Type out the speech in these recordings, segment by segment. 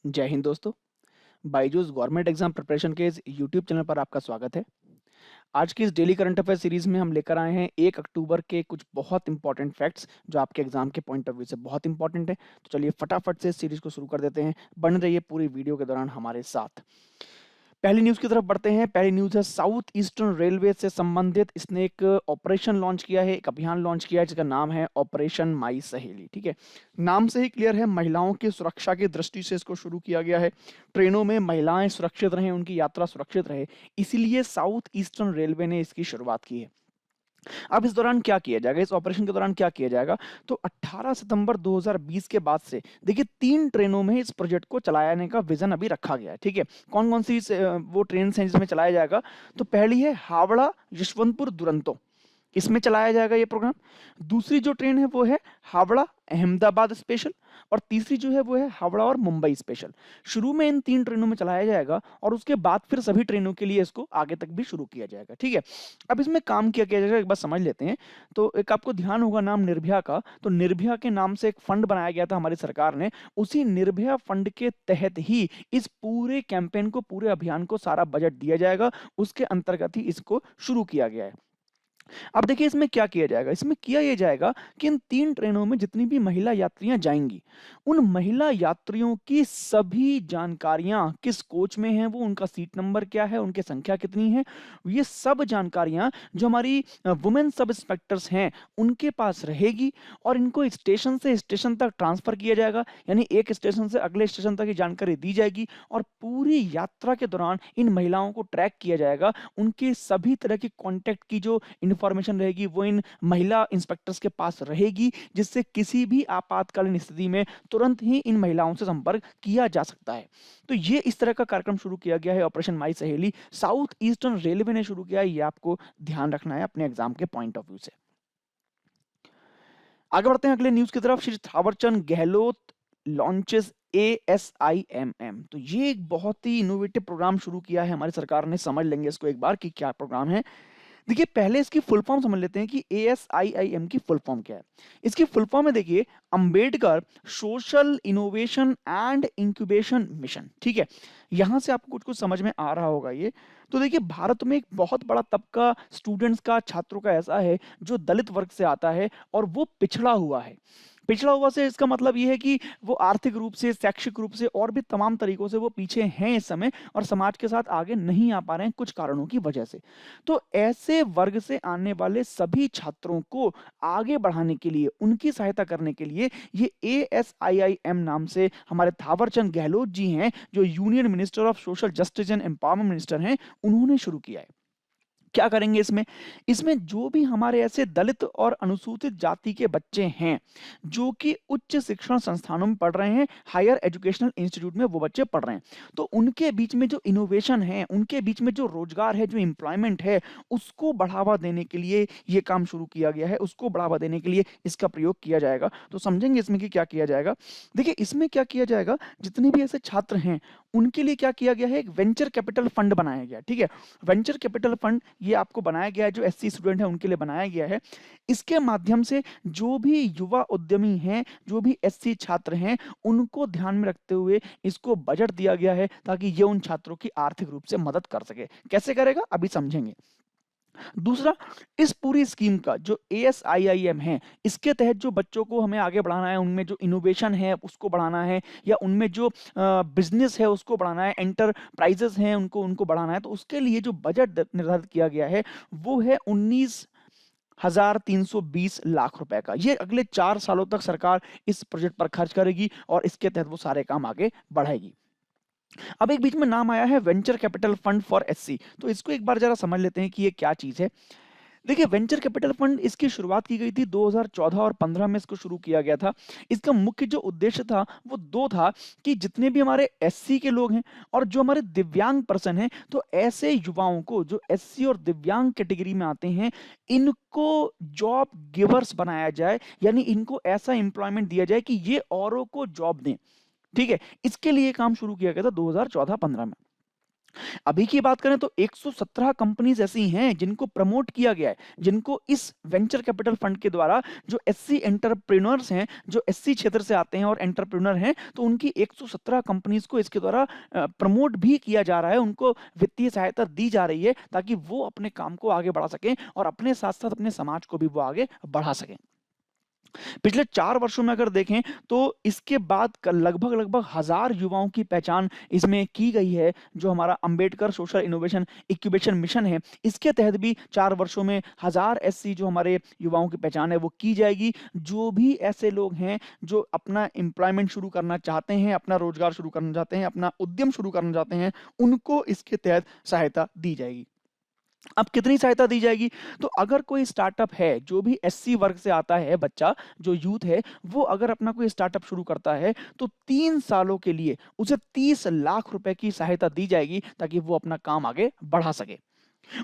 जय हिंद दोस्तों। Byju's government exam preparation के इस यूट्यूब चैनल पर आपका स्वागत है। आज की इस डेली करंट अफेयर सीरीज में हम लेकर आए हैं 1 अक्टूबर के कुछ बहुत इंपॉर्टेंट फैक्ट्स जो आपके एग्जाम के पॉइंट ऑफ व्यू से बहुत इंपॉर्टेंट है। तो चलिए फटाफट से इस सीरीज को शुरू कर देते हैं। बने रहिए पूरी वीडियो के दौरान हमारे साथ। पहली न्यूज़ की तरफ बढ़ते हैं। पहली न्यूज़ है साउथ ईस्टर्न रेलवे से संबंधित इसने एक ऑपरेशन लॉन्च किया है, एक अभियान लॉन्च किया है जिसका नाम है ऑपरेशन माई सहेली। ठीक है, नाम से ही क्लियर है, महिलाओं की सुरक्षा की दृष्टि से इसको शुरू किया गया है। ट्रेनों में महिलाएं सुरक्षित रहें, उनकी यात्रा सुरक्षित रहे, इसीलिए साउथ ईस्टर्न रेलवे ने इसकी शुरुआत की है। अब इस दौरान क्या किया जाएगा, इस ऑपरेशन के दौरान क्या किया जाएगा, तो 18 सितंबर 2020 के बाद से देखिए 3 ट्रेनों में इस प्रोजेक्ट को चलाने का विजन अभी रखा गया है। ठीक है, कौन कौन सी वो ट्रेन हैं जिसमें चलाया जाएगा, तो पहली है हावड़ा यशवंतपुर दुरंतो, इसमें चलाया जाएगा ये प्रोग्राम। दूसरी जो ट्रेन है वो है हावड़ा अहमदाबाद स्पेशल, और तीसरी जो है वो है हावड़ा और मुंबई स्पेशल। शुरू में इन 3 ट्रेनों में चलाया जाएगा और उसके बाद फिर सभी ट्रेनों के लिए इसको आगे तक भी शुरू किया जाएगा। ठीक है, अब इसमें काम किया किया जाएगा एक बार समझ लेते हैं। तो एक आपको ध्यान होगा नाम निर्भया का, तो निर्भया के नाम से एक फंड बनाया गया था हमारी सरकार ने, उसी निर्भया फंड के तहत ही इस पूरे कैंपेन को, पूरे अभियान को सारा बजट दिया जाएगा, उसके अंतर्गत ही इसको शुरू किया गया है। अब देखिए इसमें क्या किया जाएगा, इसमें किया ये जाएगा कि इन 3 ट्रेनों में जितनी भी महिला यात्रियां जाएंगी, उन महिला यात्रियों की सभी जानकारियां, किस कोच में हैं वो, उनका सीट नंबर क्या है, उनकी संख्या कितनी है, ये सब जानकारियां जो हमारी वुमेन सब इंस्पेक्टर्स हैं उनके पास रहेगी, और इनको स्टेशन से स्टेशन तक ट्रांसफर किया जाएगा, यानी एक स्टेशन से अगले स्टेशन तक ये जानकारी दी जाएगी, और पूरी यात्रा के दौरान इन महिलाओं को ट्रैक किया जाएगा। उनके सभी तरह की कॉन्टैक्ट की जो इंफॉर्मेशन रहेगी वो इन महिला इंस्पेक्टर्स के पास रहेगी, जिससे किसी भी आपातकालीन स्थिति में तुरंत ही इन महिलाओं से संपर्क किया जा सकता है। तो ये इस तरह का कार्यक्रम शुरू किया गया है, ऑपरेशन माई सहेली साउथ ईस्टर्न रेलवे ने शुरू किया है। ये आपको ध्यान रखना है अपने एग्जाम के पॉइंट ऑफ व्यू से। आगे बढ़ते हैं अगले न्यूज की तरफ। श्री थावरचंद गहलोत लॉन्चेस ASIMM, तो ये एक बहुत ही इनोवेटिव प्रोग्राम शुरू किया है हमारी सरकार ने। समझ लेंगे इसको एक बार कि क्या प्रोग्राम है। देखिए पहले इसकी फुल फॉर्म समझ लेते हैं कि ASIIM की फुल फॉर्म क्या है। इसकी फुल फॉर्म है, देखिए, Ambedkar social innovation and incubation mission. ठीक है, यहां से आपको कुछ कुछ समझ में आ रहा होगा ये। तो देखिए भारत में एक बहुत बड़ा तबका स्टूडेंट्स का, छात्रों का ऐसा है जो दलित वर्ग से आता है और वो पिछड़ा हुआ है। पिछड़ा हुआ से इसका मतलब ये है कि वो आर्थिक रूप से, शैक्षिक रूप से और भी तमाम तरीकों से वो पीछे हैं इस समय, और समाज के साथ आगे नहीं आ पा रहे हैं कुछ कारणों की वजह से। तो ऐसे वर्ग से आने वाले सभी छात्रों को आगे बढ़ाने के लिए, उनकी सहायता करने के लिए ये ASIIM नाम से हमारे थावरचंद गहलोत जी हैं, जो union minister of social justice and empowerment minister हैं, उन्होंने शुरू किया है। क्या करेंगे इसमें, इसमें जो भी हमारे ऐसे दलित और अनुसूचित जाति के बच्चे हैं जो कि उच्च शिक्षण संस्थानों में पढ़ रहे हैं, हायर एजुकेशनल इंस्टीट्यूट में वो बच्चे पढ़ रहे हैं, तो उनके बीच में जो इनोवेशन है, उनके बीच में जो रोजगार है, जो एम्प्लॉयमेंट है, उसको बढ़ावा देने के लिए ये काम शुरू किया गया है। उसको बढ़ावा देने के लिए इसका प्रयोग किया जाएगा। तो समझेंगे इसमें कि क्या किया जाएगा। देखिए इसमें क्या किया जाएगा, जितने भी ऐसे छात्र हैं उनके लिए क्या किया गया है, एक वेंचर कैपिटल फंड बनाया गया। ठीक है, वेंचर कैपिटल फंड ये आपको बनाया गया है, जो SC स्टूडेंट है उनके लिए बनाया गया है। इसके माध्यम से जो भी युवा उद्यमी हैं, जो भी SC छात्र हैं, उनको ध्यान में रखते हुए इसको बजट दिया गया है, ताकि ये उन छात्रों की आर्थिक रूप से मदद कर सके। कैसे करेगा अभी समझेंगे। दूसरा, इस पूरी स्कीम का जो ASIIM है, इसके तहत जो बच्चों को हमें आगे बढ़ाना है, उनमें जो इनोवेशन है उसको बढ़ाना है, या उनमें जो बिजनेस है उसको बढ़ाना है, एंटरप्राइजेस हैं उनको उनको बढ़ाना है, तो उसके लिए जो बजट निर्धारित किया गया है वो है 19,320 लाख रुपए का। ये अगले 4 सालों तक सरकार इस प्रोजेक्ट पर खर्च करेगी और इसके तहत वो सारे काम आगे बढ़ाएगी। अब एक बीच में नाम आया है venture capital fund for SC, तो इसको एक बार जरा समझ लेते हैं कि ये क्या चीज है। देखिए वेंचर कैपिटल फंड, इसकी शुरुआत की गई थी 2014 और 15 में इसको शुरू किया गया था। इसका मुख्य जो उद्देश्य था वो दो था, कि जितने भी हमारे SC के लोग हैं और जो हमारे दिव्यांग पर्सन हैं, तो ऐसे युवाओं को जो SC और दिव्यांग कैटेगरी में आते हैं, इनको जॉब गिवर्स बनाया जाए, यानी इनको ऐसा एम्प्लॉयमेंट दिया जाए कि ये औरों को जॉब दें। ठीक है, इसके लिए काम शुरू किया गया था 2014-15 में। अभी की बात करें तो 117 कंपनीज ऐसी हैं जिनको प्रमोट किया गया है, जिनको इस वेंचर कैपिटल फंड के द्वारा, जो एससी एंटरप्रेन्योर्स हैं, जो एससी क्षेत्र से आते हैं और एंटरप्रेन्योर हैं, तो उनकी 117 कंपनीज को इसके द्वारा प्रमोट भी किया जा रहा है, उनको वित्तीय सहायता दी जा रही है ताकि वो अपने काम को आगे बढ़ा सकें और अपने साथ साथ अपने समाज को भी वो आगे बढ़ा सकें। पिछले 4 वर्षों में अगर देखें तो इसके बाद लगभग लगभग 1000 युवाओं की पहचान इसमें की गई है। जो हमारा Ambedkar social innovation incubation mission है, इसके तहत भी 4 वर्षों में 1000 एससी जो हमारे युवाओं की पहचान है वो की जाएगी। जो भी ऐसे लोग हैं जो अपना एम्प्लॉयमेंट शुरू करना चाहते हैं, अपना रोजगार शुरू करना चाहते हैं, अपना उद्यम शुरू करना चाहते हैं, उनको इसके तहत सहायता दी जाएगी। अब कितनी सहायता दी जाएगी? तो अगर कोई स्टार्टअप है, जो भी एससी वर्ग से आता है बच्चा, जो यूथ है, वो अगर अपना कोई स्टार्टअप शुरू करता है, तो 3 सालों के लिए उसे 30 लाख रुपए की सहायता दी जाएगी ताकि वो अपना काम आगे बढ़ा सके।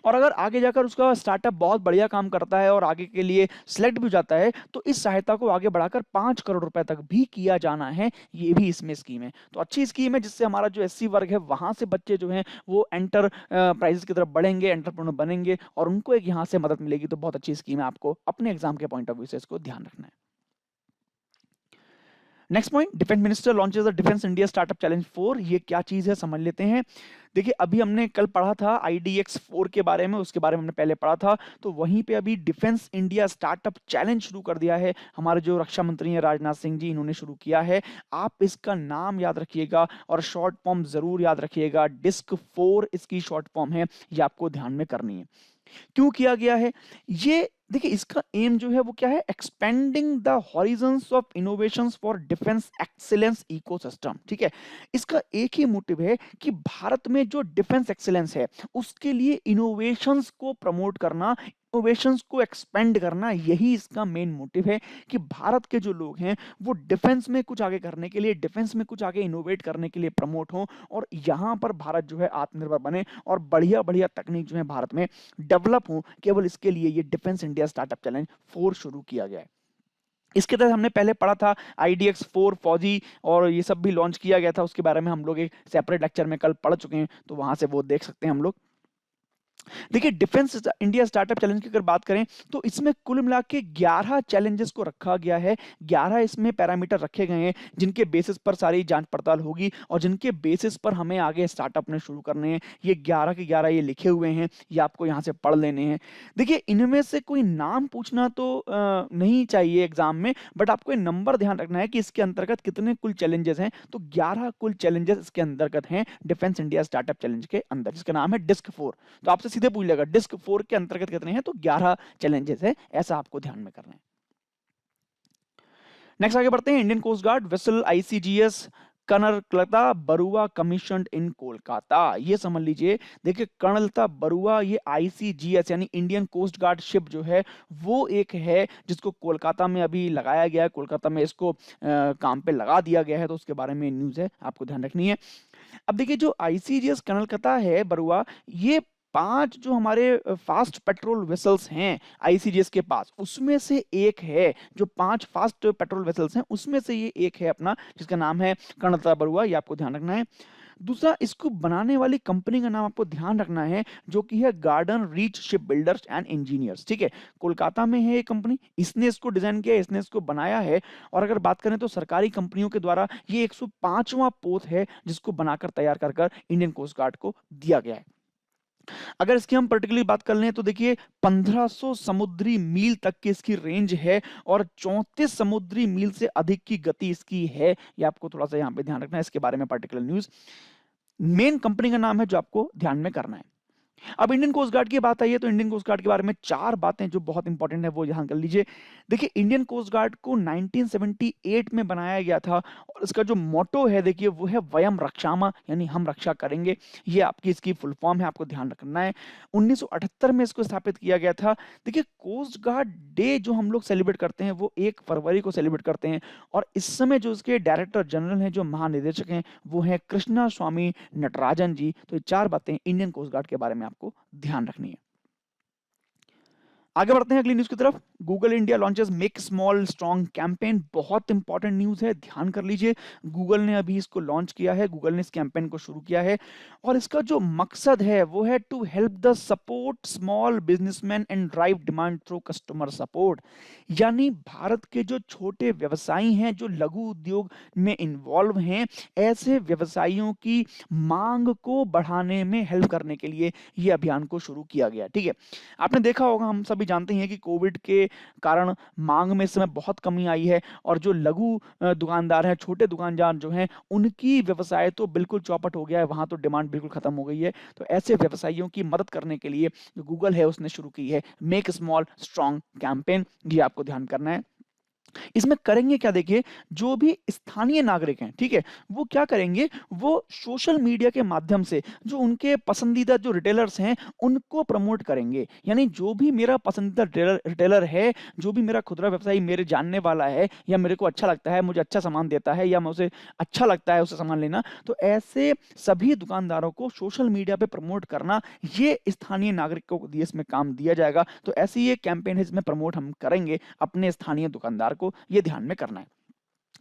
और अगर आगे जाकर उसका स्टार्टअप बहुत बढ़िया काम करता है और आगे के लिए सिलेक्ट भी हो जाता है, तो इस सहायता को आगे बढ़ाकर 5 करोड़ रुपए तक भी किया जाना है। ये भी इसमें स्कीम है। तो अच्छी स्कीम है जिससे हमारा जो एससी वर्ग है वहां से बच्चे जो हैं वो प्राइजेस की तरफ बढ़ेंगे, एंटरप्रेन्योर बनेंगे और उनको एक यहाँ से मदद मिलेगी। तो बहुत अच्छी स्कीम है, आपको अपने एग्जाम के पॉइंट ऑफ व्यू से इसको ध्यान रखना है। Next point, defence minister launches the defence India startup challenge 4। ये क्या चीज है समझ लेते हैं। देखिए अभी हमने कल पढ़ा था आईडीएक्स 4 के बारे में, उसके बारे में हमने पहले पढ़ा था। तो वहीं पे अभी डिफेंस इंडिया स्टार्टअप चैलेंज शुरू कर दिया है। हमारे जो रक्षा मंत्री हैं राजनाथ सिंह जी, इन्होंने शुरू किया है। आप इसका नाम याद रखिएगा और शॉर्ट फॉर्म जरूर याद रखिएगा। डिस्क 4 इसकी शॉर्ट फॉर्म है, ये आपको ध्यान में करनी है। क्यों किया गया है ये? देखिए इसका एम जो है वो क्या है, expanding the horizons of innovations for defence excellence ecosystem. ठीक है, इसका एक ही मोटिव है कि भारत में जो डिफेंस एक्सीलेंस है उसके लिए इनोवेशंस को प्रमोट करना, इनोवेशंस को एक्सपेंड करना, यही इसका मेन मोटिव है कि भारत के जो लोग हैं वो डिफेंस में कुछ आगे करने के लिए, डिफेंस में कुछ आगे इनोवेट करने के लिए प्रमोट हो और यहाँ पर भारत जो है आत्मनिर्भर बने और बढ़िया बढ़िया तकनीक जो है भारत में डेवलप हो। केवल इसके लिए ये डिफेंस इंडिया स्टार्टअप चैलेंज 4 शुरू किया गया है। इसके तहत हमने पहले पढ़ा था आईडीएक्स 4 फौजी और ये सब भी लॉन्च किया गया था, उसके बारे में हम लोग एक सेपरेट लेक्चर में कल पढ़ चुके हैं, तो वहां से वो देख सकते हैं हम लोग। देखिए डिफेंस इंडिया स्टार्टअप चैलेंज की अगर बात करें तो इसमें कुल मिला के 11 चैलेंजेस को रखा गया है। 11 इसमें पैरामीटर रखे गए हैं जिनके बेसिस पर सारी जांच पड़ताल होगी और जिनके बेसिस पर हमें आगे स्टार्टअप ने शुरू करने हैं। ये 11 के 11 ये लिखे हुए हैं, ये आपको यहाँ से पढ़ लेने हैं। देखिए इनमें से कोई नाम पूछना तो नहीं चाहिए एग्जाम में, बट आपको ये नंबर ध्यान रखना है कि इसके अंतर्गत कितने कुल चैलेंजेस हैं। तो 11 कुल चैलेंजेस इसके अंतर्गत हैं डिफेंस इंडिया स्टार्टअप चैलेंज के अंदर, जिसका नाम है डिस्क 4। तो आपसे सीधे पूछ लेगा डिस्क 4 के अंतर्गत कितने हैं, तो 11 चैलेंजेस है, ऐसा आपको ध्यान में करना है। नेक्स्ट आगे बढ़ते हैं। Indian coast guard vessel ICGS Kanaklata Barua commission in Kolkata. ये समझ लीजिए, देखिए कर्णलता बरुआ ये आईसीजीएस यानी इंडियन कोस्ट गार्ड शिप जो है वो एक है जिसको कोलकाता में अभी लगाया गया है, कोलकाता में इसको काम पे लगा दिया गया है। तो उसके बारे में न्यूज है, आपको ध्यान रखनी है। अब देखिए जो आईसीजीएस कर्णलता है बरुआ, ये 5 जो हमारे फास्ट पेट्रोल वेसल्स हैं आईसीजीएस के पास, उसमें से एक है, जो 5 फास्ट पेट्रोल वेसल्स हैं उसमें से ये एक है अपना, जिसका नाम है कर्णलता बरुआ। ये आपको ध्यान रखना है। दूसरा, इसको बनाने वाली कंपनी का नाम आपको ध्यान रखना है, जो कि है garden reach ship builders and engineers. ठीक है, कोलकाता में है ये कंपनी, इसने इसको डिजाइन किया, इसने इसको बनाया है। और अगर बात करें तो सरकारी कंपनियों के द्वारा ये 105वां पोत है जिसको बनाकर तैयार कर कर इंडियन कोस्ट गार्ड को दिया गया है। अगर इसकी हम पर्टिकुलरली बात कर लें तो देखिए 1500 समुद्री मील तक की इसकी रेंज है और 34 समुद्री मील से अधिक की गति इसकी है। ये आपको थोड़ा सा यहाँ पे ध्यान रखना है, इसके बारे में पर्टिकुलर न्यूज। मेन कंपनी का नाम है जो आपको ध्यान में करना है। अब इंडियन कोस्ट गार्ड की बात आई है तो इंडियन कोस्ट गार्ड के बारे में 4 बातें जो बहुत इंपॉर्टेंट है वो यहां कर लीजिए। देखिए इंडियन कोस्ट गार्ड को 1978 में बनाया गया था और इसका जो मोटो है देखिए वो है वयम रक्षामा, यानी हम रक्षा करेंगे। ये आपकी इसकी फुल फॉर्म है, आपको ध्यान रखना है। 1978 में इसको स्थापित किया गया था। देखिए कोस्ट गार्ड डे जो हम लोग सेलिब्रेट करते हैं वो 1 फरवरी को सेलिब्रेट करते हैं और इस समय जो उसके डायरेक्टर जनरल हैं, जो महानिदेशक हैं, वो हैं कृष्णा स्वामी नटराजन जी। तो ये 4 बातें इंडियन कोस्ट गार्ड के बारे में आपको ध्यान रखनी है। आगे बढ़ते हैं अगली न्यूज़ की तरफ। Google India launches make small strong campaign. बहुत इंपॉर्टेंट न्यूज़ है, ध्यान कर लीजिए। गूगल ने अभी इसको लॉन्च किया है, गूगल ने इस कैंपेन को शुरू किया है और इसका जो मकसद है वो है to help the support small businessman and drive demand through customer support. यानी भारत के जो छोटे व्यवसायी हैं, जो लघु उद्योग में इन्वॉल्व हैं, ऐसे व्यवसायियों की मांग को बढ़ाने में हेल्प करने के लिए ये अभियान को शुरू किया गया। ठीक है, आपने देखा होगा, हम सभी जानते हैं कि कोविड के कारण मांग में इस समय बहुत कमी आई है और जो लघु दुकानदार हैं, छोटे दुकानदार जो हैं, उनकी व्यवसाय तो बिल्कुल चौपट हो गया है, वहाँ तो डिमांड बिल्कुल खत्म हो गई है। तो ऐसे व्यवसायियों की मदद करने के लिए जो गूगल है उसने शुरू की है मेक स्मॉल स्ट्रॉन्ग कैंपेन। ये आपको ध्यान करना है। इसमें करेंगे क्या, देखिए, जो भी स्थानीय नागरिक हैं, ठीक है, वो क्या करेंगे, वो सोशल मीडिया के माध्यम से जो उनके पसंदीदा जो रिटेलर्स हैं उनको प्रमोट करेंगे। यानी जो भी मेरा पसंदीदा रिटेलर है, जो भी मेरा खुदरा व्यवसायी मेरे जानने वाला है या मेरे को अच्छा लगता है, मुझे अच्छा सामान देता है या मैं उसे अच्छा लगता है उससे सामान लेना, तो ऐसे सभी दुकानदारों को सोशल मीडिया पे प्रमोट करना, ये स्थानीय नागरिकों को दिए इसमें काम दिया जाएगा। तो ऐसी ये कैंपेन है जिसमें प्रमोट हम करेंगे अपने स्थानीय दुकानदार को, ये ध्यान में करना है।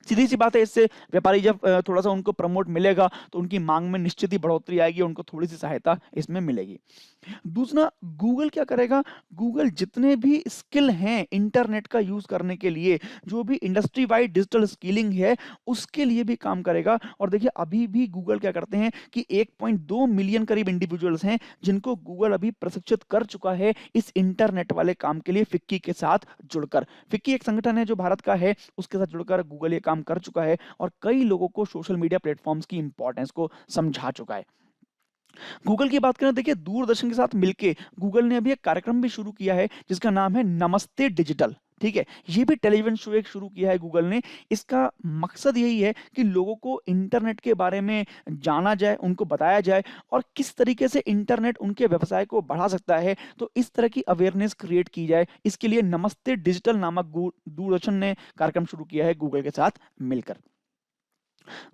सीधी सी बात है, इससे व्यापारी जब थोड़ा सा उनको प्रमोट मिलेगा तो उनकी मांग में निश्चित ही बढ़ोतरी आएगी, उनको थोड़ी सी सहायता इसमें मिलेगी। दूसरा, गूगल क्या करेगा, गूगल जितने भी स्किल हैं इंटरनेट का यूज करने के लिए, जो भी इंडस्ट्री वाइड डिजिटल स्किलिंग है उसके लिए भी काम करेगा। और देखिए, अभी भी गूगल क्या करते हैं कि 1.2 मिलियन करीब इंडिविजुअल्स हैं जिनको गूगल अभी प्रशिक्षित कर चुका है इस इंटरनेट वाले काम के लिए, फिक्की के साथ जुड़कर। फिक्की एक संगठन है जो भारत का है, उसके साथ जुड़कर गूगल ये काम कर चुका है और कई लोगों को सोशल मीडिया प्लेटफॉर्म्स की इंपॉर्टेंस को समझा चुका है। गूगल की बात करें, देखिए, दूरदर्शन के साथ मिलके गूगल ने अभी एक कार्यक्रम भी शुरू किया है जिसका नाम है नमस्ते डिजिटल। ठीक है, ये भी टेलीविजन शो एक शुरू किया है गूगल ने। इसका मकसद यही है कि लोगों को इंटरनेट के बारे में जाना जाए, उनको बताया जाए और किस तरीके से इंटरनेट उनके व्यवसाय को बढ़ा सकता है। तो इस तरह की अवेयरनेस क्रिएट की जाए, इसके लिए नमस्ते डिजिटल नामक दूरदर्शन ने कार्यक्रम शुरू किया है गूगल के साथ मिलकर।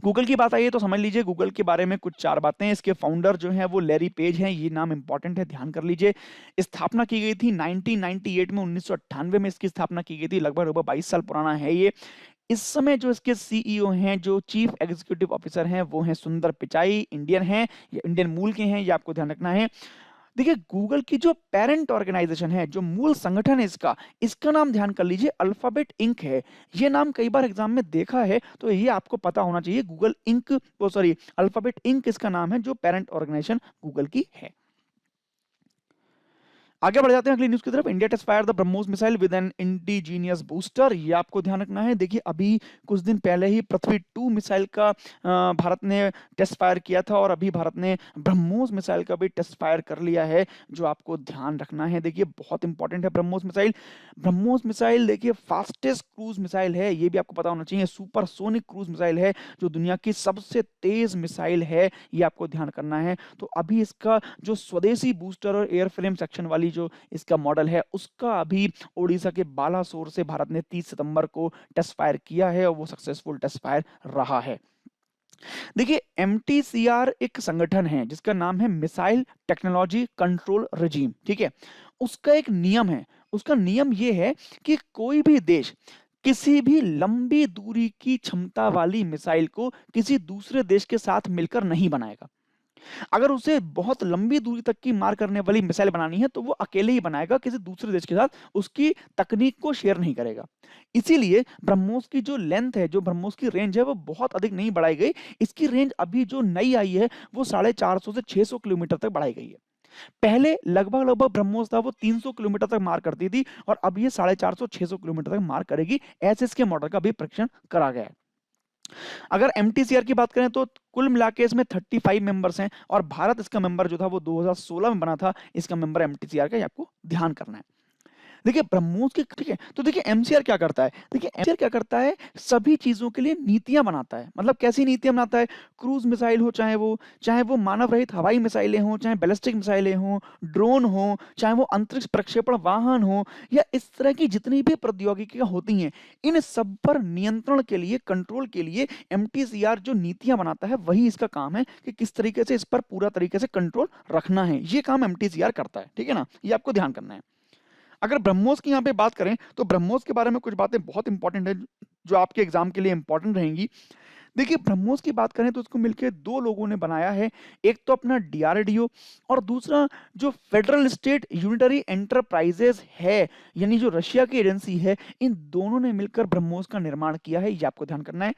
गूगल की बात आई है तो समझ लीजिए गूगल के बारे में कुछ चार बातें। इसके फाउंडर जो हैं वो लैरी पेज हैं, ये नाम इंपॉर्टेंट है, ध्यान कर लीजिए। स्थापना की गई थी 1998 में, 1998 में इसकी स्थापना की गई थी, लगभग 22 साल पुराना है ये। इस समय जो इसके सीईओ हैं, जो चीफ एग्जीक्यूटिव ऑफिसर हैं, वो हैं सुंदर पिचाई, इंडियन हैं, ये इंडियन मूल के हैं, ये आपको ध्यान रखना है। देखिए, गूगल की जो पेरेंट ऑर्गेनाइजेशन है, जो मूल संगठन है इसका, इसका नाम ध्यान कर लीजिए अल्फाबेट इंक है। ये नाम कई बार एग्जाम में देखा है तो ये आपको पता होना चाहिए। गूगल इंक, वो सॉरी, अल्फाबेट इंक इसका नाम है, जो पेरेंट ऑर्गेनाइजेशन गूगल की है। आगे बढ़ जाते हैं अगली न्यूज की तरफ। India test fire the BrahMos missile with an indigenous booster. ये आपको ध्यान रखना है। देखिए, अभी कुछ दिन पहले ही पृथ्वी 2 मिसाइल का भारत ने टेस्ट फायर किया था और अभी भारत ने ब्रह्मोस मिसाइल का भी टेस्ट फायर कर लिया है, जो आपको ध्यान रखना है। देखिए, बहुत इंपॉर्टेंट है ब्रह्मोस मिसाइल। ब्रह्मोस मिसाइल देखिए फास्टेस्ट क्रूज मिसाइल है, ये भी आपको पता होना चाहिए। सुपरसोनिक क्रूज मिसाइल है, जो दुनिया की सबसे तेज मिसाइल है, ये आपको ध्यान करना है। तो अभी इसका जो स्वदेशी बूस्टर और एयरफ्रेम सेक्शन वाली जो इसका मॉडल है, उसका अभी ओडिशा के बालासोर से भारत ने 30 सितंबर को टेस्ट फायर किया है और वो सक्सेसफुल टेस्ट फायर रहा है। देखिए, एमटीसीआर एक संगठन है जिसका नाम है मिसाइल टेक्नोलॉजी कंट्रोल रेजिम। ठीक है, उसका एक नियम है। उसका नियम यह है कि कोई भी देश किसी भी लंबी दूरी की क्षमता वाली मिसाइल को किसी दूसरे देश के साथ मिलकर नहीं बनाएगा। अगर उसे बहुत लंबी दूरी तक की मार करने वाली मिसाइल बनानी है तो वो अकेले ही बनाएगा, किसी दूसरे देश के साथ उसकी तकनीक को शेयर नहीं करेगा। इसीलिए ब्रह्मोस की जो लेंथ है, जो ब्रह्मोस की रेंज है, वो बहुत अधिक नहीं बढ़ाई गई। इसकी रेंज अभी जो नई आई है वो 450 से 600 किलोमीटर तक बढ़ाई गई है। पहले लगभग लगभग ब्रह्मोस था वो 300 किलोमीटर तक मार करती थी और अब ये 450 600 किलोमीटर तक मार करेगी। ऐसे इसके मॉडल का भी परीक्षण करा गया है। अगर एमटीसीआर की बात करें तो कुल मिला के इसमें 35 मेंबर्स हैं और भारत इसका मेंबर जो था वो 2016 में बना था। इसका मेंबर एमटीसीआर का, ये आपको ध्यान करना है। देखिए, ब्रह्मोस की, ठीक है, तो देखिए एमसीआर क्या करता है। देखिए, एमसीआर क्या करता है, सभी चीजों के लिए नीतियां बनाता है। मतलब कैसी नीतियां बनाता है, क्रूज मिसाइल हो, चाहे वो मानव रहित हवाई मिसाइलें हो, चाहे बैलिस्टिक मिसाइलें हो, ड्रोन हो, चाहे वो अंतरिक्ष प्रक्षेपण वाहन हो, या इस तरह की जितनी भी प्रौद्योगिकियां होती हैं, इन सब पर नियंत्रण के लिए, कंट्रोल के लिए एमटीसीआर जो नीतियां बनाता है, वही इसका काम है कि किस तरीके से इस पर पूरा तरीके से कंट्रोल रखना है। ये काम एमटीसीआर करता है। ठीक है ना, ये आपको ध्यान करना है। अगर ब्रह्मोस की यहाँ पे बात करें तो ब्रह्मोस के बारे में कुछ बातें बहुत इंपॉर्टेंट है जो आपके एग्जाम के लिए इंपॉर्टेंट रहेंगी। देखिए ब्रह्मोस की बात करें तो उसको मिलकर दो लोगों ने बनाया है, एक तो अपना डीआरडीओ और दूसरा जो फेडरल स्टेट यूनिटरी एंटरप्राइजेस है, यानी जो रशिया की एजेंसी है, इन दोनों ने मिलकर ब्रह्मोस का निर्माण किया है, ये आपको ध्यान करना है।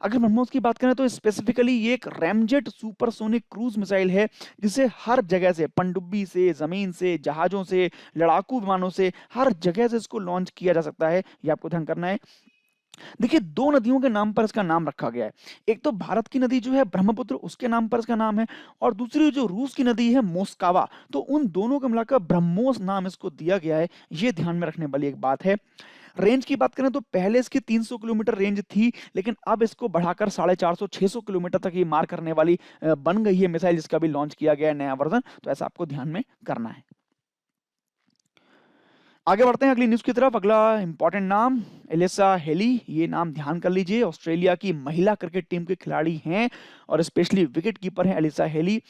अगर ब्रह्मोस की बात करें तो स्पेसिफिकली ये एक रैमजेट सुपरसोनिक क्रूज मिसाइल है, जिसे हर जगह से, पनडुब्बी से, जमीन से, जहाजों से, लड़ाकू विमानों से, हर जगह से इसको लॉन्च किया जा सकता है, ये आपको ध्यान करना है। देखिए दो नदियों के नाम पर इसका नाम रखा गया है, एक तो भारत की नदी जो है ब्रह्मपुत्र, उसके नाम पर इसका नाम है, और दूसरी जो रूस की नदी है मोस्कावा, तो उन दोनों को मिलाकर ब्रह्मोस नाम इसको दिया गया है, ये ध्यान में रखने वाली एक बात है। रेंज की बात करें तो पहले इसकी 300 किलोमीटर रेंज थी, लेकिन अब इसको बढ़ाकर 450-600 किलोमीटर तक ये मार करने वाली बन गई है मिसाइल, जिसका भी लॉन्च किया गया है नया वर्जन, तो ऐसा आपको ध्यान में करना है। आगे बढ़ते हैं अगली न्यूज की तरफ। अगला इंपॉर्टेंट नाम एलिसा हेली, ये नाम ध्यान कर लीजिए, ऑस्ट्रेलिया की महिला क्रिकेट टीम के खिलाड़ी हैं और स्पेशली विकेट कीपर हैं एलिसा हेली।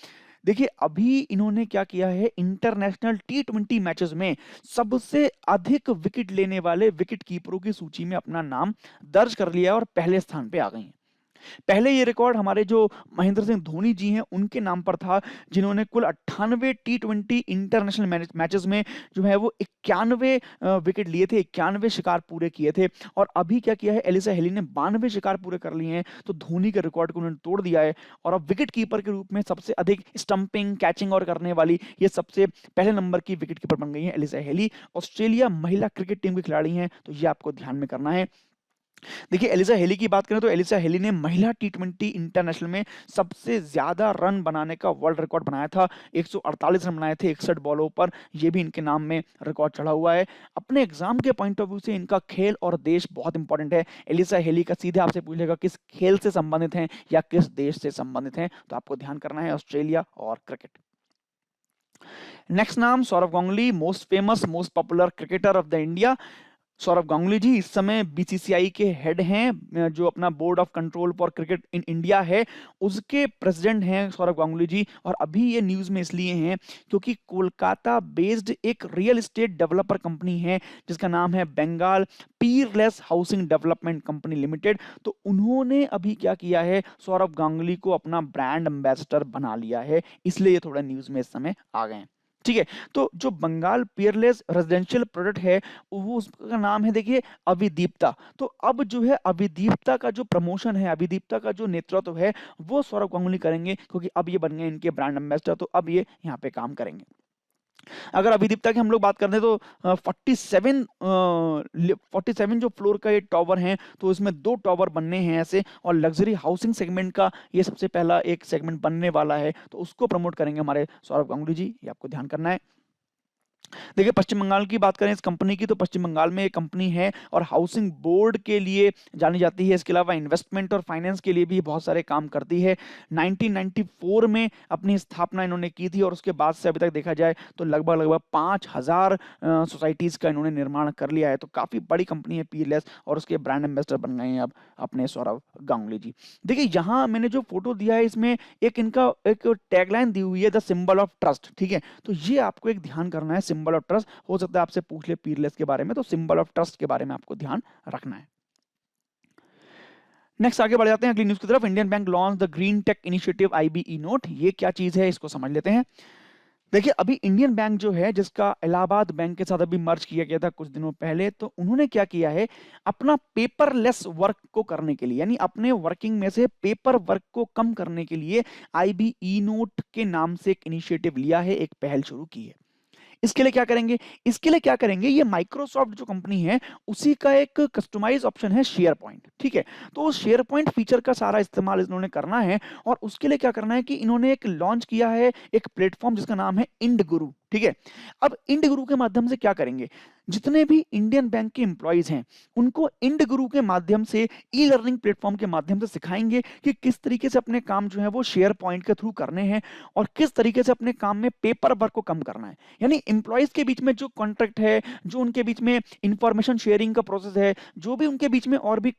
देखिए अभी इन्होंने क्या किया है, इंटरनेशनल टी20 मैचेस में सबसे अधिक विकेट लेने वाले विकेट कीपरों की सूची में अपना नाम दर्ज कर लिया है और पहले स्थान पे आ गई हैं। पहले ये रिकॉर्ड हमारे जो महेंद्र सिंह धोनी जी हैं उनके नाम पर था, जिन्होंने कुल 98 टी20 इंटरनेशनल मैचेस में जो है वो 91 विकेट लिए थे, 91 शिकार पूरे किए थे। और अभी क्या किया है, एलिसा हेली ने 92 शिकार पूरे कर लिए हैं, तो धोनी के रिकॉर्ड को उन्होंने तोड़ दिया है और अब विकेट कीपर के रूप में सबसे अधिक स्टंपिंग, कैचिंग और करने वाली ये सबसे पहले नंबर की विकेट कीपर बन गई है एलिसा हेली। ऑस्ट्रेलिया महिला क्रिकेट टीम के खिलाड़ी हैं, तो ये आपको ध्यान में करना है। देखिए एलिसा हेली की बात करें तो एलिसा हेली ने महिला टी20 इंटरनेशनल में सबसे ज्यादा रन बनाने का वर्ल्ड रिकॉर्ड बनाया था, 148 रन बनाए थे 61 बॉलों पर, यह भी इनके नाम में रिकॉर्ड चढ़ा हुआ है। अपने एग्जाम के पॉइंट ऑफ व्यू से इनका खेल और देश बहुत इंपॉर्टेंट है। एलिसा हेली का सीधे आपसे पूछेगा किस खेल से संबंधित हैं या किस देश से संबंधित हैं, तो आपको ध्यान करना है ऑस्ट्रेलिया और क्रिकेट। नेक्स्ट नाम Sourav Ganguly, most famous most popular cricketer of the India. Sourav Ganguly ji इस समय बीसीसीआई के हेड हैं, जो अपना board of control for cricket in India है, उसके प्रेसिडेंट हैं सौरव गांगुली जी। और अभी ये न्यूज़ में इसलिए हैं क्योंकि कोलकाता बेस्ड एक रियल एस्टेट डेवलपर कंपनी है, जिसका नाम है Bengal peerless housing development company limited. तो उन्होंने अभी क्या किया है, सौरव गांगुली को अपना ब्रांड एम्बेसडर बना लिया है, इसलिए ये थोड़ा न्यूज़ में इस समय आ गए हैं। ठीक है, तो जो बंगाल पीयरलेस रेजिडेंशियल प्रोडक्ट है, वो उसका नाम है देखिए अविदीप्ता। तो अब जो है अविदीप्ता का जो प्रमोशन है, अविदीप्ता का जो नेतृत्व है, वो सौरव गांगुली करेंगे, क्योंकि अब ये बन गए इनके ब्रांड एम्बेसडर, तो अब ये यहाँ पे काम करेंगे। अगर अविदीप्ता की हम लोग बात करते हैं तो 47 जो फ्लोर का ये टावर है, तो इसमें 2 टावर बनने हैं ऐसे, और लग्जरी हाउसिंग सेगमेंट का ये सबसे पहला एक सेगमेंट बनने वाला है, तो उसको प्रमोट करेंगे हमारे सौरव गांगुली जी, ये आपको ध्यान करना है। देखिए पश्चिम बंगाल की बात करें इस कंपनी की, तो पश्चिम बंगाल में एक कंपनी है और हाउसिंग बोर्ड के लिए जानी जाती है, इसके अलावा इन्वेस्टमेंट और फाइनेंस के लिए भी बहुत सारे काम करती है। 1994 में अपनी स्थापना इन्होंने की थी और उसके बाद से अभी तक देखा जाए तो लगभग लगभग 5000 सोसाइटीज़ का इन्होंने निर्माण कर लिया है, तो काफ़ी बड़ी कंपनी है पीयरलेस, और उसके ब्रांड एम्बेसडर बन गए हैं अब अपने सौरव गांगुली जी। देखिए यहाँ मैंने जो फोटो दिया है, इसमें एक इनका एक टैगलाइन दी हुई है, द सिंबल ऑफ ट्रस्ट। ठीक है, तो ये आपको एक ध्यान करना है, सिंबल ऑफ ट्रस्ट। हो सकता है आपसे पूछ ले पीयरलेस के बारे में, तो सिंबल ऑफ ट्रस्ट के बारे में आपको ध्यान रखना है। नेक्स्ट आगे बढ़ जाते हैं अगली न्यूज की तरफ। Indian bank launch the green tech initiative IBE note, ये क्या चीज है इसको समझ लेते हैं। देखिए अभी इंडियन बैंक जो है, जिसका इलाहाबाद बैंक के साथ अभी मर्ज किया गया था कुछ दिनों पहले, तो उन्होंने क्या किया है, अपना पेपरलेस वर्क को करने के लिए, यानी अपने वर्किंग में से पेपर वर्क को कम करने के लिए आईबीई नोट के नाम से एक इनिशिएटिव लिया है, एक पहल शुरू की है। इसके लिए क्या करेंगे, ये माइक्रोसॉफ्ट जो कंपनी है उसी का एक कस्टमाइज ऑप्शन है शेयर पॉइंट। ठीक है, तो शेयर पॉइंट फीचर का सारा इस्तेमाल इन्होंने करना है, और उसके लिए क्या करना है कि इन्होंने एक लॉन्च किया है एक प्लेटफॉर्म जिसका नाम है इंड गुरु। ठीक है, अब इंड गुरु के माध्यम से क्या करेंगे, जितने भी इंडियन बैंक के एम्प्लॉइज हैं उनको इंड गुरु के माध्यम से, ई लर्निंग प्लेटफॉर्म के माध्यम से सिखाएंगे कि किस तरीके से अपने काम जो है वो शेयर पॉइंट के थ्रू करने हैं, और किस तरीके से अपने काम में पेपर वर्क को कम करना है। यानी एम्प्लॉइज के बीच में जो कॉन्ट्रैक्ट है, जो उनके बीच में इंफॉर्मेशन शेयरिंग का प्रोसेस है, जो भी उनके बीच में और भी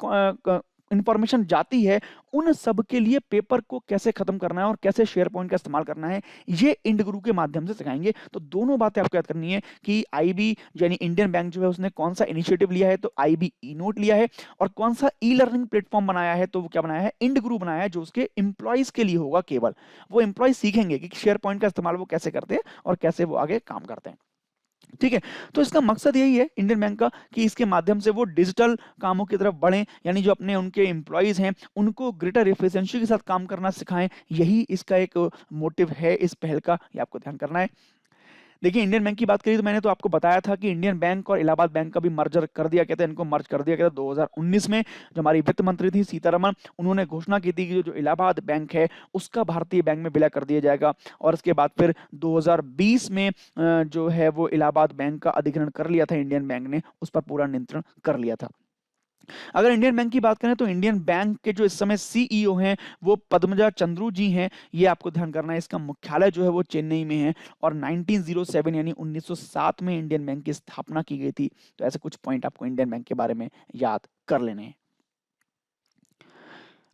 इंफॉर्मेशन जाती है उन सब के लिए पेपर को कैसे खत्म करना है और कैसे शेयर पॉइंट का इस्तेमाल करना है, ये इंड गुरु के माध्यम से सिखाएंगे। तो दोनों बातें आपको याद करनी है कि आईबी यानी इंडियन बैंक जो है उसने कौन सा इनिशिएटिव लिया है, तो आईबी ई नोट लिया है, और कौन सा ई लर्निंग प्लेटफॉर्म बनाया है, तो वो क्या बनाया है, इंड गुरु बनाया है, जो उसके एम्प्लॉइज के लिए होगा। केवल वो एम्प्लॉय सीखेंगे कि शेयर पॉइंट का इस्तेमाल वो कैसे करते हैं और कैसे वो आगे काम करते हैं। ठीक है, तो इसका मकसद यही है इंडियन बैंक का कि इसके माध्यम से वो डिजिटल कामों की तरफ बढ़ें, यानी जो अपने उनके एम्प्लॉयज हैं उनको ग्रेटर एफिशिएंसी के साथ काम करना सिखाएं। यही इसका एक मोटिव है इस पहल का, ये आपको ध्यान करना है। देखिए, इंडियन बैंक की बात करी तो मैंने तो आपको बताया था कि इंडियन बैंक और इलाहाबाद बैंक का भी मर्जर कर दिया गया था, इनको मर्ज कर दिया गया था 2019 में। जो हमारी वित्त मंत्री थी सीतारमण, उन्होंने घोषणा की थी कि जो इलाहाबाद बैंक है उसका भारतीय बैंक में विलय कर दिया जाएगा, और इसके बाद फिर 2020 में जो है वो इलाहाबाद बैंक का अधिग्रहण कर लिया था इंडियन बैंक ने, उस पर पूरा नियंत्रण कर लिया था। अगर इंडियन बैंक की बात करें तो इंडियन बैंक के जो इस समय सीईओ हैं वो पद्मजा चंद्रू जी हैं, ये आपको ध्यान करना है। इसका मुख्यालय जो है वो चेन्नई में है, और 1907 यानी 1907 में इंडियन बैंक की स्थापना की गई थी। तो ऐसे कुछ पॉइंट आपको इंडियन बैंक के बारे में याद कर लेने हैं।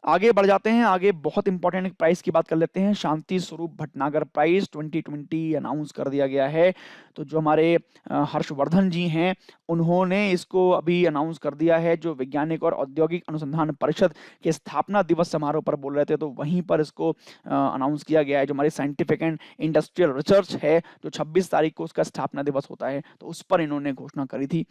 आगे बढ़ जाते हैं, आगे बहुत इंपॉर्टेंट प्राइस की बात कर लेते हैं। शांति स्वरूप भटनागर प्राइज 2020 अनाउंस कर दिया गया है। तो जो हमारे हर्षवर्धन जी हैं उन्होंने इसको अभी अनाउंस कर दिया है। जो वैज्ञानिक और औद्योगिक अनुसंधान परिषद के स्थापना दिवस समारोह पर बोल रहे थे, तो वहीं पर इसको अनाउंस किया गया है। जो हमारी साइंटिफिक एंड इंडस्ट्रियल रिसर्च है, जो 26 तारीख को उसका स्थापना दिवस होता है, तो उस पर इन्होंने घोषणा करी थी।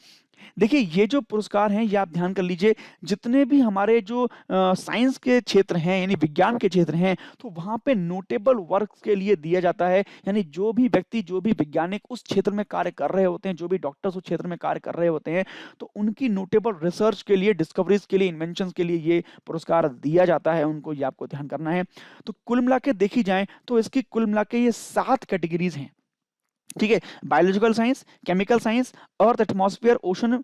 देखिए, ये जो पुरस्कार हैं ये आप ध्यान कर लीजिए, जितने भी हमारे जो साइंस के क्षेत्र हैं यानी विज्ञान के क्षेत्र हैं, तो वहाँ पे नोटेबल वर्क के लिए दिया जाता है। यानी जो भी व्यक्ति, जो भी वैज्ञानिक उस क्षेत्र में कार्य कर रहे होते हैं, जो भी डॉक्टर्स उस क्षेत्र में कार्य कर रहे होते हैं, तो उनकी नोटेबल रिसर्च के लिए, डिस्कवरीज के लिए, इन्वेंशंस के लिए ये पुरस्कार दिया जाता है उनको, ये आपको ध्यान करना है। तो कुल मिला के देखी जाए तो इसकी कुल मिला के ये 7 कैटेगरीज हैं। ठीक है, biological science, chemical science, earth atmosphere ocean,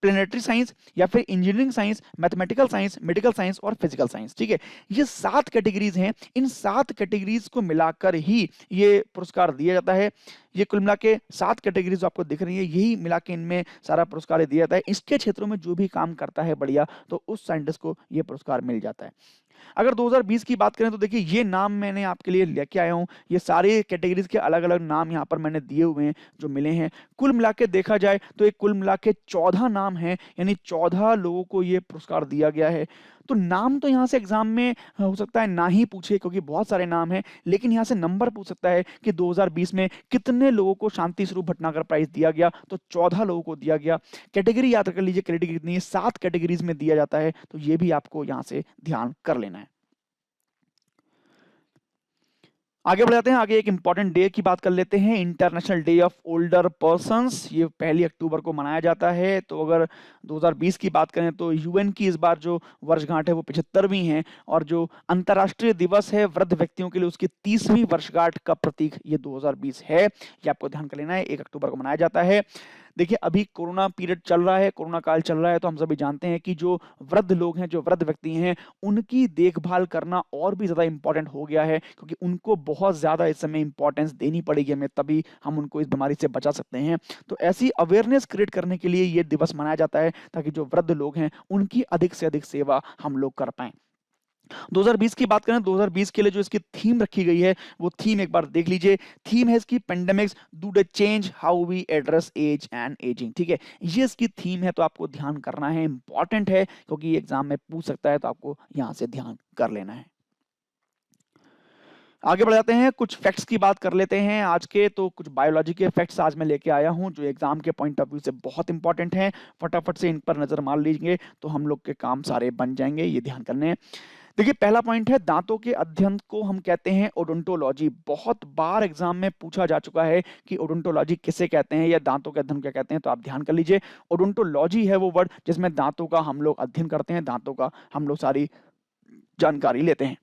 planetary science, या फिर engineering science, mathematical science, medical science और फिजिकल साइंस। ठीक है, ये 7 कैटेगरीज हैं। इन 7 कैटेगरीज को मिलाकर ही ये पुरस्कार दिया जाता है। ये कुल मिला के 7 कैटेगरीज आपको दिख रही है, यही मिला के इनमें सारा पुरस्कार दिया जाता है। इसके क्षेत्रों में जो भी काम करता है बढ़िया, तो उस साइंटिस्ट को ये पुरस्कार मिल जाता है। अगर 2020 की बात करें तो देखिए, ये नाम मैंने आपके लिए लेके आया हूँ। ये सारे कैटेगरीज के अलग अलग नाम यहाँ पर मैंने दिए हुए हैं जो मिले हैं। कुल मिला के देखा जाए तो एक कुल मिला के 14 नाम है, यानी 14 लोगों को ये पुरस्कार दिया गया है। तो नाम तो यहाँ से एग्जाम में हो सकता है ना ही पूछे, क्योंकि बहुत सारे नाम हैं, लेकिन यहाँ से नंबर पूछ सकता है कि 2020 में कितने लोगों को शांति स्वरूप भटनागर प्राइज दिया गया। तो 14 लोगों को दिया गया। कैटेगरी याद कर लीजिए, कैटेगरी कितनी है, 7 कैटेगरीज में दिया जाता है। तो ये भी आपको यहाँ से ध्यान कर लेना है। आगे बढ़ जाते हैं, आगे एक इंपॉर्टेंट डे की बात कर लेते हैं, international day of older persons. ये 1 अक्टूबर को मनाया जाता है। तो अगर 2020 की बात करें तो यूएन की इस बार जो वर्षगांठ है वो 75वीं है, और जो अंतर्राष्ट्रीय दिवस है वृद्ध व्यक्तियों के लिए उसकी 30वीं वर्षगांठ का प्रतीक ये 2020 है। ये आपको ध्यान कर लेना है, 1 अक्टूबर को मनाया जाता है। देखिए, अभी कोरोना पीरियड चल रहा है, कोरोना काल चल रहा है, तो हम सभी जानते हैं कि जो वृद्ध लोग हैं, जो वृद्ध व्यक्ति हैं, उनकी देखभाल करना और भी ज़्यादा इंपॉर्टेंट हो गया है, क्योंकि उनको बहुत ज़्यादा इस समय इंपॉर्टेंस देनी पड़ेगी हमें, तभी हम उनको इस बीमारी से बचा सकते हैं। तो ऐसी अवेयरनेस क्रिएट करने के लिए ये दिवस मनाया जाता है, ताकि जो वृद्ध लोग हैं उनकी अधिक से अधिक सेवा हम लोग कर पाएं। 2020 की बात करें, 2020 के लिए जो इसकी थीम रखी गई है वो थीम एक बार देख लीजिए। थीम है इसकी, pandemics do the change how we address age and ageing. ठीक है, ये इसकी थीम है, तो आपको ध्यान करना है, इंपॉर्टेंट है, क्योंकि एग्जाम में पूछ सकता है, तो आपको यहां से ध्यान कर लेना है। आगे बढ़ जाते हैं, कुछ फैक्ट्स की बात कर लेते हैं आज के। तो कुछ बायोलॉजी के फैक्ट्स आज मैं लेके आया हूं जो एग्जाम के पॉइंट ऑफ व्यू से बहुत इंपॉर्टेंट हैं। फटाफट से इन पर नजर मार लीजिए तो हम लोग के काम सारे बन जाएंगे, ये ध्यान करने हैं। देखिए, पहला पॉइंट है, दांतों के अध्ययन को हम कहते हैं ओडोंटोलॉजी। बहुत बार एग्जाम में पूछा जा चुका है कि ओडोंटोलॉजी किसे कहते हैं या दांतों के अध्ययन क्या कहते हैं, तो आप ध्यान कर लीजिए। ओडोंटोलॉजी है वो वर्ड जिसमें दांतों का हम लोग अध्ययन करते हैं, दांतों का हम लोग सारी जानकारी लेते हैं।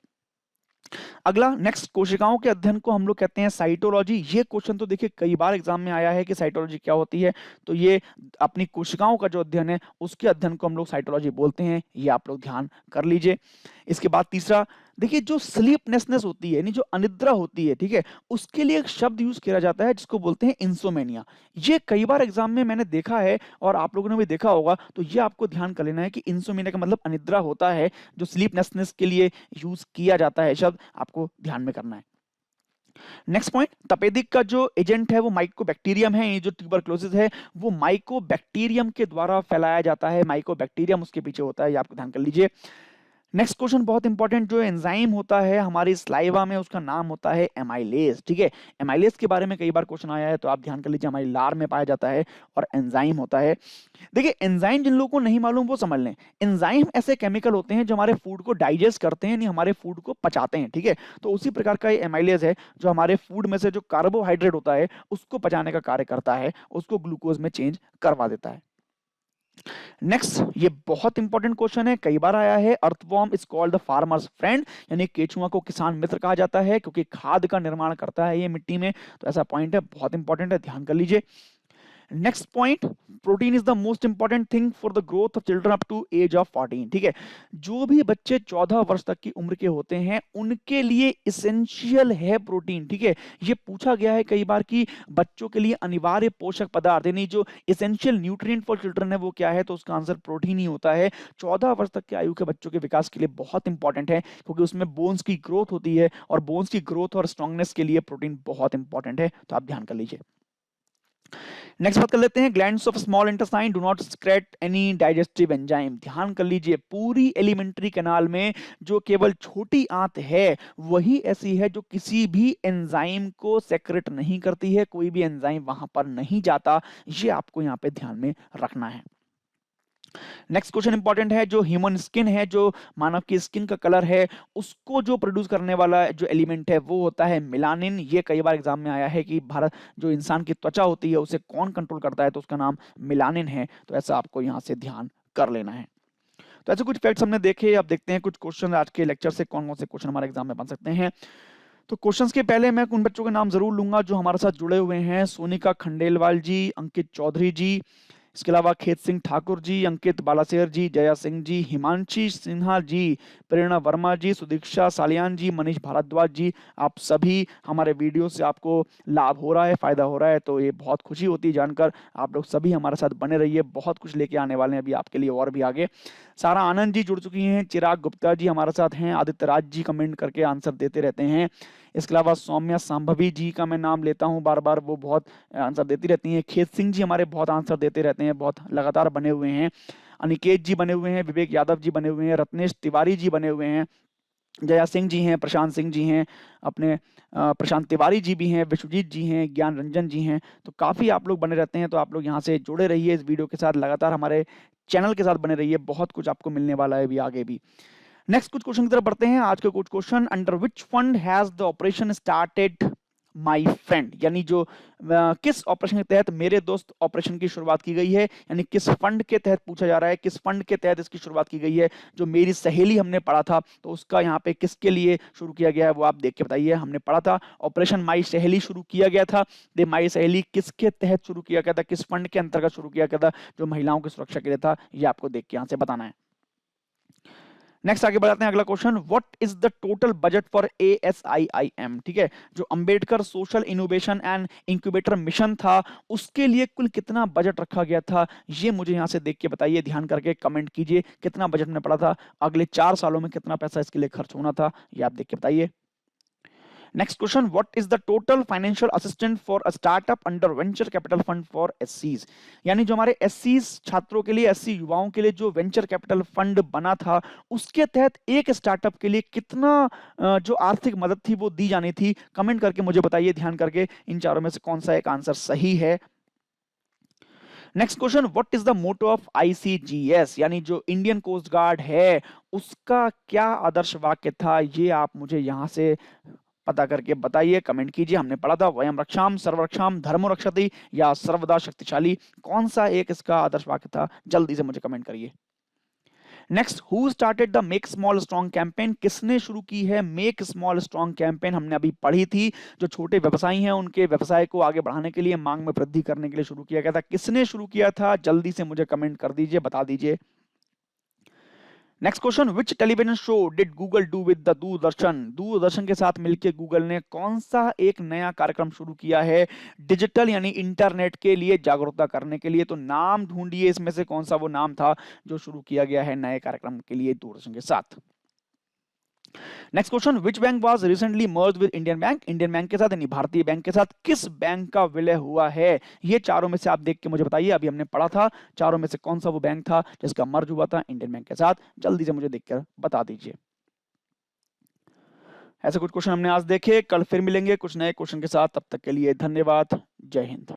अगला, नेक्स्ट, कोशिकाओं के अध्ययन को हम लोग कहते हैं साइटोलॉजी। ये क्वेश्चन तो देखिए कई बार एग्जाम में आया है कि साइटोलॉजी क्या होती है। तो ये अपनी कोशिकाओं का जो अध्ययन है उसके अध्ययन को हम लोग साइटोलॉजी बोलते हैं, ये आप लोग ध्यान कर लीजिए। इसके बाद तीसरा, देखिए जो स्लीपनेसनेस होती है, यानी जो अनिद्रा होती है, ठीक है, उसके लिए एक शब्द यूज किया जाता है जिसको बोलते हैं इंसोमेनिया। ये कई बार एग्जाम में मैंने देखा है और आप लोगों ने भी देखा होगा, तो ये आपको ध्यान कर लेना है कि इंसोमेनिया का मतलब अनिद्रा होता है, जो स्लीपनेसनेस के लिए यूज किया जाता है शब्द, आपको ध्यान में करना है। नेक्स्ट पॉइंट, तपेदिक का जो एजेंट है वो माइकोबैक्टीरियम है, ये जो ट्यूबरक्लोसिस है वो माइकोबैक्टीरियम के द्वारा फैलाया जाता है, माइकोबैक्टीरियम उसके पीछे होता है, ये आपको ध्यान कर लीजिए। नेक्स्ट क्वेश्चन बहुत इंपॉर्टेंट, जो एंजाइम होता है हमारी स्लाइवा में उसका नाम होता है एमाइलेज, ठीक है। एमाइलेज के बारे में कई बार क्वेश्चन आया है, तो आप ध्यान कर लीजिए, हमारी लार में पाया जाता है और एंजाइम होता है। देखिए एंजाइम जिन लोगों को नहीं मालूम वो समझ लें, एंजाइम ऐसे केमिकल होते हैं जो हमारे फूड को डाइजेस्ट करते हैं, यानी हमारे फूड को पचाते हैं, ठीक है। तो उसी प्रकार का ये एमाइलेज है जो हमारे फूड में से जो कार्बोहाइड्रेट होता है उसको पचाने का कार्य करता है, उसको ग्लूकोज में चेंज करवा देता है। नेक्स्ट, ये बहुत इंपॉर्टेंट क्वेश्चन है, कई बार आया है, earthworm is called the farmers friend, यानी केचुआ को किसान मित्र कहा जाता है क्योंकि खाद का निर्माण करता है ये मिट्टी में, तो ऐसा पॉइंट है, बहुत इंपॉर्टेंट है, ध्यान कर लीजिए। Next point, protein is the most important thing for the growth of children up to age of 14, ठीक है। जो भी बच्चे 14 वर्ष तक की उम्र के होते हैं उनके लिए इसेंशियल है प्रोटीन, ठीक है। ये पूछा गया है कई बार कि बच्चों के लिए अनिवार्य पोषक पदार्थ, यानी जो इसेंशियल न्यूट्रिएंट फॉर चिल्ड्रन है वो क्या है, तो उसका आंसर प्रोटीन ही होता है। 14 वर्ष तक के आयु के बच्चों के विकास के लिए बहुत इंपॉर्टेंट है, क्योंकि उसमें बोन्स की ग्रोथ होती है और बोन्स की ग्रोथ और स्ट्रांगनेस के लिए प्रोटीन बहुत इंपॉर्टेंट है, तो आप ध्यान कर लीजिए। नेक्स्ट बात कर लेते हैं, glands of small intestine do not secrete any digestive enzyme. ध्यान कर लीजिए, पूरी एलिमेंट्री कैनाल में जो केवल छोटी आंत है वही ऐसी है जो किसी भी एंजाइम को सेक्रेट नहीं करती है, कोई भी एंजाइम वहां पर नहीं जाता, ये आपको यहाँ पे ध्यान में रखना है। नेक्स्ट क्वेश्चन इंपॉर्टेंट है, जो ह्यूमन स्किन है, जो मानव की स्किन का कलर है, उसको जो प्रोड्यूस करने वाला जो एलिमेंट है वो होता है मिलानिन। ये कई बार एग्जाम में आया है कि भारत जो इंसान की त्वचा होती है उसे कौन कंट्रोल करता है, तो उसका नाम मिलानिन है, तो ऐसा आपको यहाँ से ध्यान कर लेना है। तो ऐसे कुछ फैक्ट्स हमने देखे, अब देखते हैं कुछ क्वेश्चन आज के लेक्चर से कौन कौन से क्वेश्चन हमारे एग्जाम में बन सकते हैं। तो क्वेश्चंस के पहले मैं उन बच्चों के नाम जरूर लूंगा जो हमारे साथ जुड़े हुए हैं, सोनिका खंडेलवाल जी, अंकित चौधरी जी, इसके अलावा खेत सिंह ठाकुर जी, अंकित बालासेर जी, जया सिंह जी, हिमांशी सिन्हा जी, प्रेरणा वर्मा जी, सुदीक्षा सालियान जी, मनीष भारद्वाज जी, आप सभी हमारे वीडियो से आपको लाभ हो रहा है, फायदा हो रहा है, तो ये बहुत खुशी होती है जानकर। आप लोग सभी हमारे साथ बने रहिए, बहुत कुछ लेके आने वाले हैं अभी आपके लिए और भी आगे। सारा आनंद जी जुड़ चुकी हैं, चिराग गुप्ता जी हमारे साथ हैं, आदित्य राज जी कमेंट करके आंसर देते रहते हैं। इसके अलावा सौम्या सांभवी जी का मैं नाम लेता हूं बार बार, वो बहुत आंसर देती रहती हैं। खेत सिंह जी हमारे बहुत आंसर देते रहते हैं, बहुत लगातार बने हुए हैं। अनिकेत जी बने हुए हैं, विवेक यादव जी बने हुए हैं, रत्नेश तिवारी जी बने हुए हैं, जया सिंह जी हैं, प्रशांत सिंह जी हैं, अपने प्रशांत तिवारी जी भी हैं, विश्वजीत जी हैं, ज्ञान रंजन जी हैं, तो काफ़ी आप लोग बने रहते हैं। तो आप लोग यहाँ से जुड़े रहिए इस वीडियो के साथ, लगातार हमारे चैनल के साथ बने रहिए, बहुत कुछ आपको मिलने वाला है अभी आगे भी। नेक्स्ट कुछ क्वेश्चन की तरफ बढ़ते हैं। आज के कुछ question, under which fund has the operation started my friend, यानी जो किस ऑपरेशन के तहत मेरे दोस्त ऑपरेशन की शुरुआत की गई है, यानी किस फंड के तहत पूछा जा रहा है, किस फंड के तहत इसकी शुरुआत की गई है। जो मेरी सहेली हमने पढ़ा था, तो उसका यहाँ पे किसके लिए शुरू किया गया है वो आप देख के बताइए। हमने पढ़ा था ऑपरेशन माई सहेली शुरू किया गया था, दे माई सहेली किसके तहत शुरू किया गया था, किस फंड के अंतर्गत शुरू किया गया था, जो महिलाओं की सुरक्षा के लिए था, ये आपको देख के यहाँ से बताना है। नेक्स्ट आगे बढ़ाते हैं, अगला question, what is the total budget for ASIIM, ठीक है, जो Ambedkar social innovation and incubator mission था उसके लिए कुल कितना बजट रखा गया था, ये मुझे यहां से देख के बताइए, ध्यान करके कमेंट कीजिए, कितना बजट में पड़ा था, अगले 4 सालों में कितना पैसा इसके लिए खर्च होना था, ये आप देख के बताइए। Next question, what is the total financial assistant for a startup under venture capital fund for SCs, यानी जो हमारे SCs छात्रों के लिए, SC युवाओं के लिए जो वेंचर कैपिटल फंड बना था उसके तहत एक स्टार्टअप के लिए कितना जो आर्थिक मदद थी वो दी जानी थी, कमेंट करके मुझे बताइए, ध्यान करके इन चारों में से कौन सा एक आंसर सही है। Next question, what is the motto of ICGS, यानी जो इंडियन कोस्ट गार्ड है उसका क्या आदर्श वाक्य था, ये आप मुझे यहां से पता करके बताइए, कमेंट कीजिए। हमने पढ़ा था वयम रक्षाम सर्वरक्षाम धर्मो रक्षति या सर्वदा शक्तिशाली, कौन सा एक इसका आदर्श वाक्य था, जल्दी से मुझे कमेंट करिए। Next, who started the make small strong campaign, किसने शुरू की है मेक स्मॉल स्ट्रॉन्ग कैंपेन, हमने अभी पढ़ी थी, जो छोटे व्यवसायी हैं उनके व्यवसाय को आगे बढ़ाने के लिए, मांग में वृद्धि करने के लिए शुरू किया गया था, किसने शुरू किया था, जल्दी से मुझे कमेंट कर दीजिए, बता दीजिए। Next question, which television show did Google do with the Doordarshan? Doordarshan के साथ मिलकर गूगल ने कौन सा एक नया कार्यक्रम शुरू किया है डिजिटल यानी इंटरनेट के लिए जागरूकता करने के लिए? तो नाम ढूंढिए इसमें से कौन सा वो नाम था जो शुरू किया गया है नए कार्यक्रम के लिए दूरदर्शन के साथ। Next question, which bank was recently merge with Indian bank? Indian bank के साथ यानी भारतीय बैंक के साथ किस बैंक का विलय हुआ है? ये चारों में से आप देख के मुझे बताइए। अभी हमने पढ़ा था, चारों में से कौन सा वो बैंक था जिसका मर्ज हुआ था इंडियन बैंक के साथ? जल्दी से मुझे देखकर बता दीजिए। ऐसे कुछ क्वेश्चन हमने आज देखे, कल फिर मिलेंगे कुछ नए क्वेश्चन के साथ। तब तक के लिए धन्यवाद। जय हिंद।